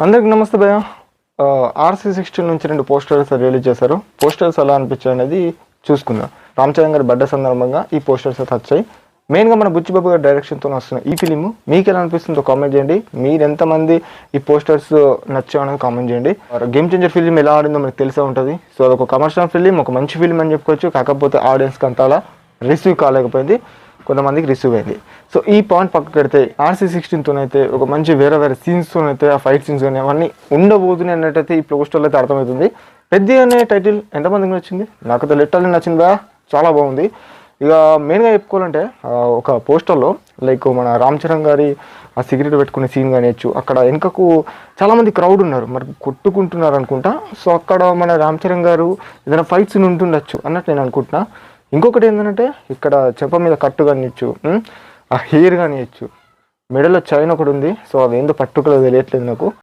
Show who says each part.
Speaker 1: అందరికి నమస్తే భయ్య. RC16 నుంచి 2 పోస్టర్స్ రిలీజ్ చేశారు. పోస్టర్స్ ఎలా అనిపించాయి అనేది చూసుకుందాం. రామ్ చరణ్ గారి బర్త్డే సందర్భంగా ఈ పోస్టర్స్ వచ్చాయి. మెయిన్గా మన బుచ్చిబాబు గారి డైరెక్షన్తో వస్తున్న ఈ ఫిలిం మీకు ఎలా అనిపిస్తుందో కామెంట్ చేయండి. మీరు ఎంతమంది ఈ పోస్టర్స్ నచ్చామని కామెంట్ చేయండి. గేమ్ చేంజర్ ఫిలిం ఎలా ఆడిందో మనకు తెలిసే ఉంటుంది. సో అదొక కమర్షియల్ ఫిలిం, ఒక మంచి ఫిలిం అని చెప్పుకోవచ్చు. కాకపోతే ఆడియన్స్కి అంతలా రిసీవ్ కాలేకపోయింది, కొంతమందికి రిసీవ్ అయింది. సో ఈ పాయింట్ పక్కకు పెడితే RC16తోనైతే ఒక మంచి వేరే సీన్స్తోనైతే ఆ ఫైట్ సీన్స్ కానీ అవన్నీ ఉండబోతున్నాయి అన్నట్టయితే ఈ పోస్టర్లో అయితే అర్థమవుతుంది. పెద్ద అనే టైటిల్ ఎంతమందికి నచ్చింది? నాకైతే లిటరల్లీ నచ్చింది బా, చాలా బాగుంది. ఇక మెయిన్గా చెప్పుకోవాలంటే ఒక పోస్టర్లో లైక్ మన రామ్ చరణ్ గారి ఆ సిగరెట్ పెట్టుకునే సీన్ కానివచ్చు, అక్కడ వెనుకకు చాలామంది క్రౌడ్ ఉన్నారు, మరి కొట్టుకుంటున్నారు అనుకుంటా. సో అక్కడ మన రామ్ చరణ్ గారు ఏదైనా ఫైట్ సీన్ ఉంటుండొచ్చు అన్నట్టు నేను అనుకుంటున్నా. ఇంకొకటి ఏంటంటే ఇక్కడ చెంప మీద కట్టు కానిచ్చు, ఆ హెయిర్ కానియచ్చు, మెడలో చైన్ ఒకటి ఉంది. సో అది ఏందో పర్టికులర్ తెలియట్లేదు నాకు.